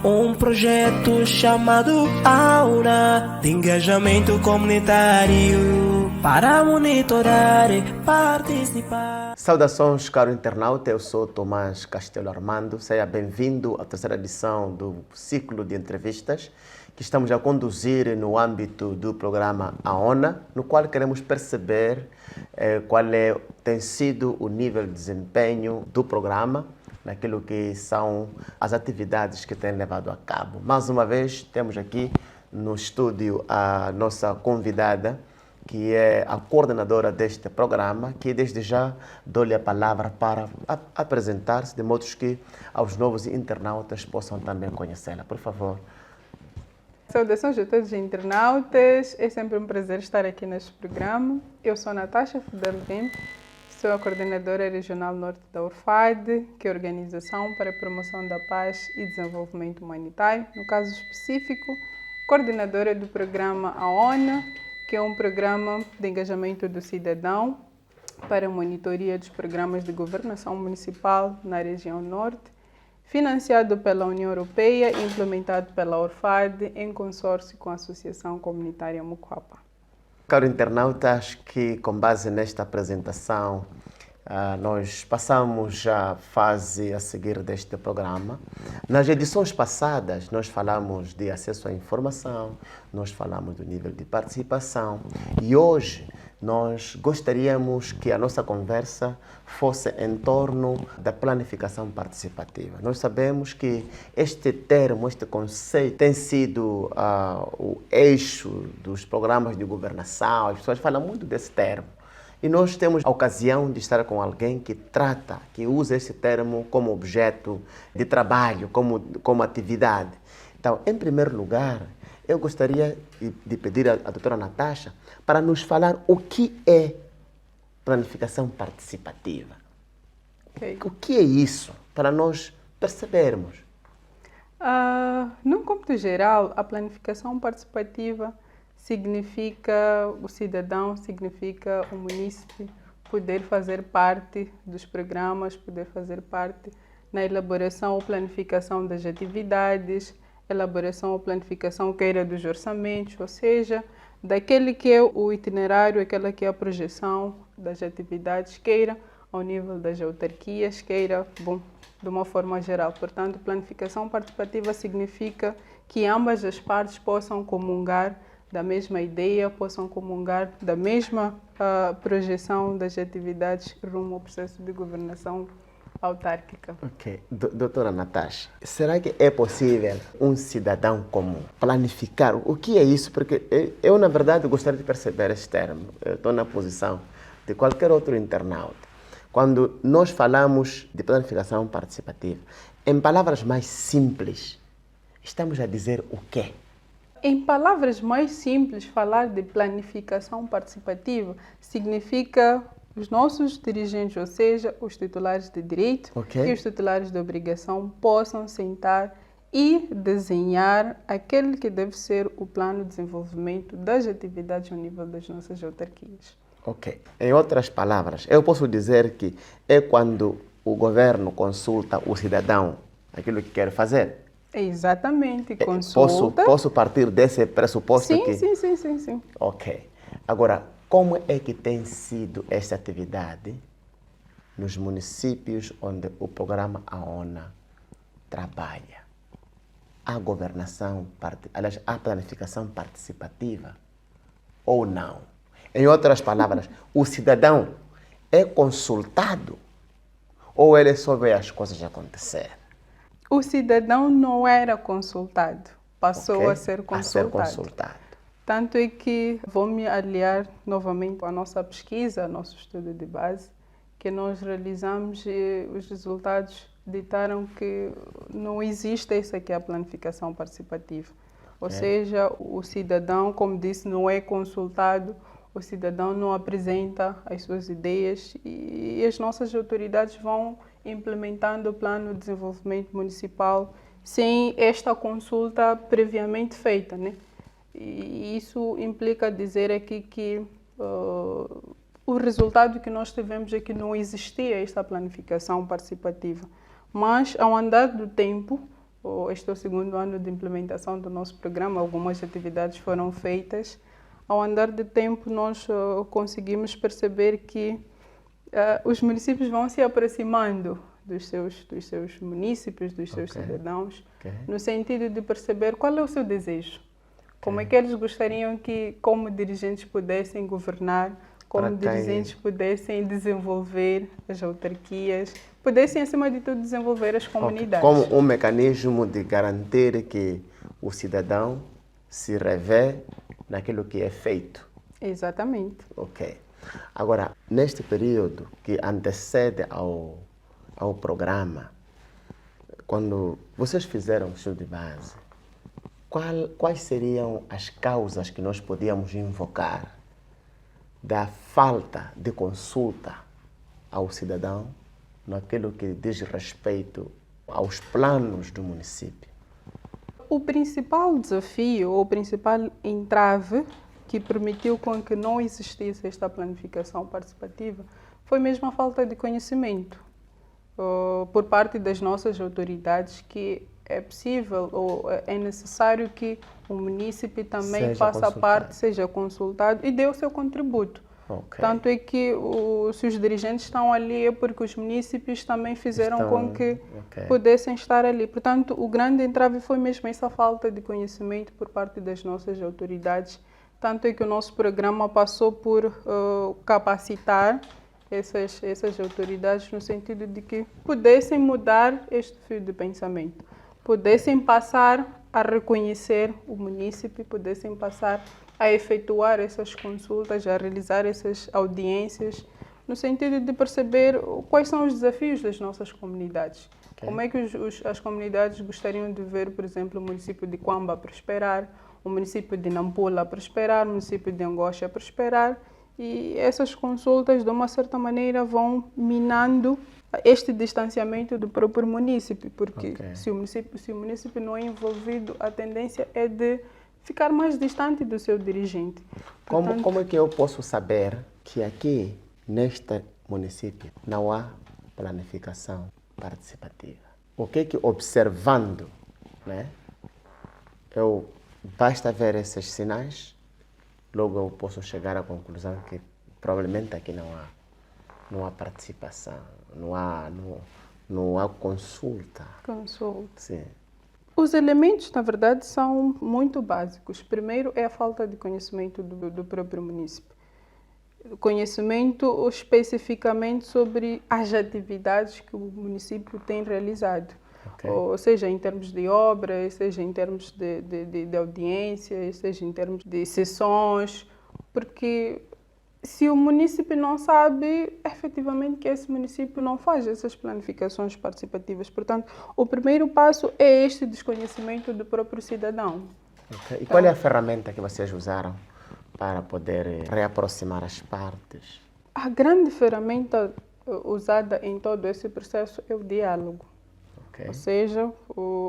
um projeto chamado Aura de engajamento comunitário para monitorar e participar. Saudações, caro internauta, eu sou Tomás Castelo Armando. Seja bem-vindo à terceira edição do ciclo de entrevistas que estamos a conduzir no âmbito do programa AONA, no qual queremos perceber tem sido o nível de desempenho do programa naquilo que são as atividades que tem levado a cabo. Mais uma vez, temos aqui no estúdio a nossa convidada, que é a coordenadora deste programa, que desde já dou-lhe a palavra para apresentar-se, de modo que aos novos internautas possam também conhecê-la. Por favor. Saudações a todos os internautas, é sempre um prazer estar aqui neste programa. Eu sou Natasha Fidelvim, sou a coordenadora regional norte da URFAD, que é a Organização para a Promoção da Paz e Desenvolvimento Humanitário, no caso específico, coordenadora do programa AONA, que é um programa de engajamento do cidadão para a monitoria dos programas de governação municipal na região norte, financiado pela União Europeia e implementado pela URFAD em consórcio com a Associação Comunitária Mukwapa. Caro internauta, acho que com base nesta apresentação, nós passamos a fase a seguir deste programa. Nas edições passadas, nós falamos de acesso à informação, nós falamos do nível de participação e hoje nós gostaríamos que a nossa conversa fosse em torno da planificação participativa. Nós sabemos que este termo, este conceito tem sido o eixo dos programas de governação, as pessoas falam muito desse termo. E nós temos a ocasião de estar com alguém que trata, que usa esse termo como objeto de trabalho, como atividade. Então, em primeiro lugar, eu gostaria de pedir à doutora Natasha para nos falar o que é planificação participativa. Okay. O que é isso, para nós percebermos? Num cômputo geral, a planificação participativa significa o cidadão, significa o munícipe poder fazer parte dos programas, poder fazer parte na elaboração ou planificação das atividades, elaboração ou planificação queira dos orçamentos, ou seja, daquele que é o itinerário, aquela que é a projeção das atividades, queira ao nível das autarquias, queira, de uma forma geral. Portanto, planificação participativa significa que ambas as partes possam comungar da mesma ideia, possam comungar da mesma projeção das atividades rumo ao processo de governação autárquica. Ok. Doutora Natasha, será que é possível um cidadão comum planificar? O que é isso? Porque eu na verdade, gostaria de perceber esse termo. Eu estou na posição de qualquer outro internauta. Quando nós falamos de planificação participativa, em palavras mais simples, estamos a dizer o quê? Em palavras mais simples, falar de planificação participativa significa os nossos dirigentes, ou seja, os titulares de direito e os titulares de obrigação, possam sentar e desenhar aquele que deve ser o plano de desenvolvimento das atividades ao nível das nossas autarquias. Ok. Em outras palavras, eu posso dizer que é quando o governo consulta o cidadão aquilo que quer fazer? Exatamente, consulta. Posso partir desse pressuposto? Sim. Ok. Agora, como é que tem sido esta atividade nos municípios onde o programa AONA trabalha? Há governação, aliás, há planificação participativa ou não? Em outras palavras, o cidadão é consultado ou ele só vê as coisas acontecer? O cidadão não era consultado, passou a ser consultado. Tanto é que vou me aliar novamente à nossa pesquisa, ao nosso estudo de base, que nós realizamos e os resultados ditaram que não existe essa que é a planificação participativa. Ou seja, o cidadão, como disse, não é consultado, o cidadão não apresenta as suas ideias e as nossas autoridades vão implementando o plano de desenvolvimento municipal sem esta consulta previamente feita, né? E isso implica dizer aqui que o resultado que nós tivemos é que não existia esta planificação participativa. Mas, ao andar do tempo, este é o segundo ano de implementação do nosso programa, algumas atividades foram feitas. Ao andar do tempo, nós conseguimos perceber que os municípios vão se aproximando dos seus munícipes, dos seus cidadãos, no sentido de perceber qual é o seu desejo. Como é que eles gostariam que, como dirigentes, pudessem governar, como dirigentes pudessem desenvolver as autarquias, pudessem, acima de tudo, desenvolver as comunidades. Como um mecanismo de garantir que o cidadão se revê naquilo que é feito. Exatamente. Ok. Agora, neste período que antecede ao programa, quando vocês fizeram o estudo de base, quais seriam as causas que nós podíamos invocar da falta de consulta ao cidadão naquilo que diz respeito aos planos do município? O principal desafio, ou o principal entrave que permitiu com que não existisse esta planificação participativa foi mesmo a falta de conhecimento por parte das nossas autoridades que é possível ou é necessário que o munícipe também faça parte, seja consultado e dê o seu contributo. Tanto é que se os dirigentes estão ali é porque os munícipes também fizeram com que pudessem estar ali. Portanto, o grande entrave foi mesmo essa falta de conhecimento por parte das nossas autoridades. Tanto é que o nosso programa passou por capacitar essas autoridades no sentido de que pudessem mudar este fio de pensamento, pudessem passar a reconhecer o munícipe, pudessem passar a efetuar essas consultas, a realizar essas audiências, no sentido de perceber quais são os desafios das nossas comunidades. Como é que as comunidades gostariam de ver, por exemplo, o município de Quamba prosperar, o município de Nampula prosperar, o município de Angocha prosperar, e essas consultas, de uma certa maneira, vão minando este distanciamento do próprio município, porque se o município não é envolvido, a tendência é de ficar mais distante do seu dirigente. Portanto, como é que eu posso saber que aqui, neste município, não há planificação participativa? O que observando, né? Basta ver esses sinais, logo eu posso chegar à conclusão que provavelmente aqui não há participação, não há consulta. Sim. Os elementos, na verdade, são muito básicos. Primeiro é a falta de conhecimento do próprio município. Conhecimento especificamente sobre as atividades que o município tem realizado. Ou seja, em termos de obras, seja em termos de audiências, seja em termos de sessões, porque se o município não sabe, efetivamente que esse município não faz essas planificações participativas. Portanto, o primeiro passo é este desconhecimento do próprio cidadão. E qual é a ferramenta que vocês usaram para poder reaproximar as partes? A grande ferramenta usada em todo esse processo é o diálogo. Ou seja,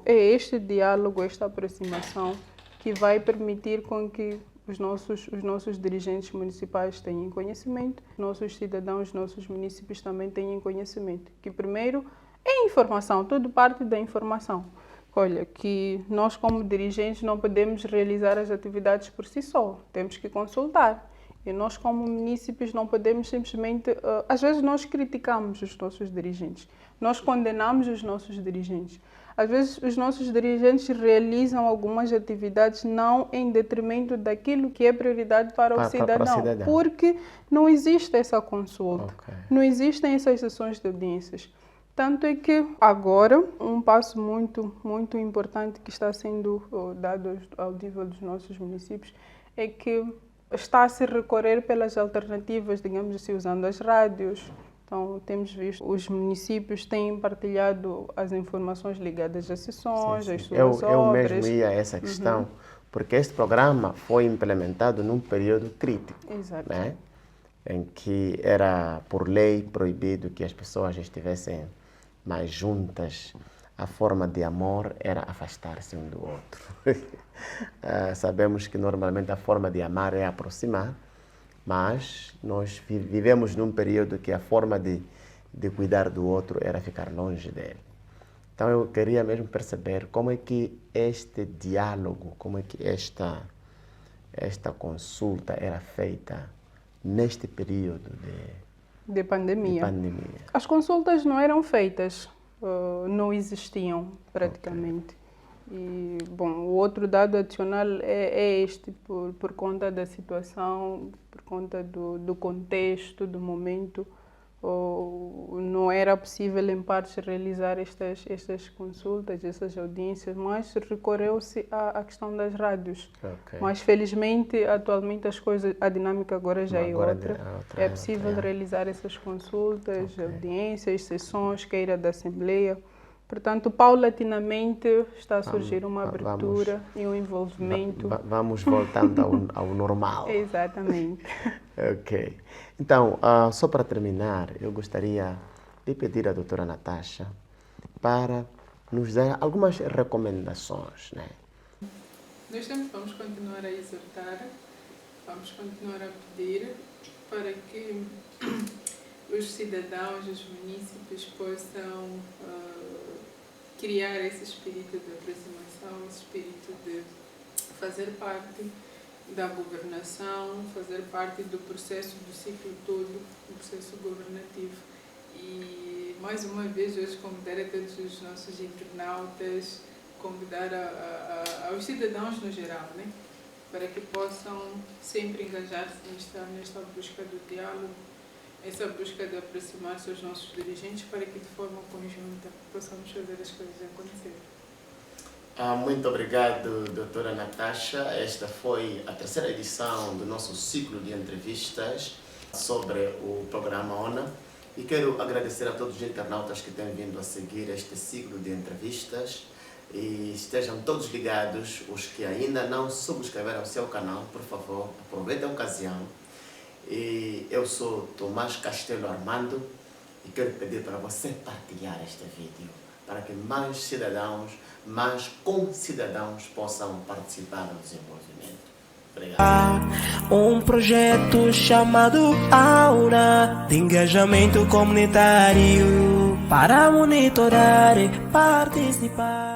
é este diálogo, esta aproximação que vai permitir com que os nossos dirigentes municipais tenham conhecimento, nossos cidadãos, nossos munícipes também tenham conhecimento. Que primeiro é informação, tudo parte da informação. Olha, que nós como dirigentes não podemos realizar as atividades por si só, temos que consultar. E nós como munícipes não podemos simplesmente... às vezes nós criticamos os nossos dirigentes, nós condenamos os nossos dirigentes. Às vezes os nossos dirigentes realizam algumas atividades não em detrimento daquilo que é prioridade para o cidadão, porque não existe essa consulta, não existem essas sessões de audiências. Tanto é que agora um passo muito, muito importante que está sendo dado ao nível dos nossos municípios é que está a se recorrer pelas alternativas, digamos assim, usando as rádios. Então, temos visto, os municípios têm partilhado as informações ligadas às sessões, às suas obras. Eu mesmo ia a essa questão, porque este programa foi implementado num período crítico, né? Em que era, por lei, proibido que as pessoas estivessem mais juntas. A forma de amor era afastar-se um do outro. Sabemos que normalmente a forma de amar é aproximar, mas nós vivemos num período que a forma de cuidar do outro era ficar longe dele. Então eu queria mesmo perceber como é que este diálogo, como é que esta consulta era feita neste período de pandemia. de pandemia. As consultas não eram feitas, não existiam praticamente. Okay. E, bom, o outro dado adicional é este, por conta da situação, por conta do contexto, do momento, não era possível em parte realizar estas consultas, essas audiências, mas recorreu-se à questão das rádios. Okay. Mas felizmente, atualmente a dinâmica agora já é outra. É possível realizar essas consultas, okay, audiências, sessões, queira da Assembleia. Portanto, paulatinamente está a surgir uma abertura e um envolvimento. Vamos voltando ao normal. Exatamente. Ok. Então, só para terminar, eu gostaria de pedir à doutora Natasha para nos dar algumas recomendações, né? Nós vamos continuar a exortar, vamos continuar a pedir para que os cidadãos, os munícipes possam criar esse espírito de aproximação, esse espírito de fazer parte da governação, fazer parte do processo, do ciclo todo, do processo governativo. E, mais uma vez, hoje convidar a todos os nossos internautas, convidar aos cidadãos no geral, né? Para que possam sempre engajar-se nesta busca do diálogo, essa busca de aproximar-se aos nossos dirigentes para que de forma conjunta possamos fazer as coisas acontecer. Muito obrigado, doutora Natasha. Esta foi a terceira edição do nosso ciclo de entrevistas sobre o programa ONA. E quero agradecer a todos os internautas que têm vindo a seguir este ciclo de entrevistas. E estejam todos ligados, os que ainda não subscreveram o seu canal, por favor, aproveitem a ocasião. E eu sou Tomás Castelo Armando e quero pedir para você partilhar este vídeo para que mais cidadãos, mais concidadãos possam participar do desenvolvimento. Obrigado. Um projeto chamado Aura de engajamento comunitário para monitorar e participar.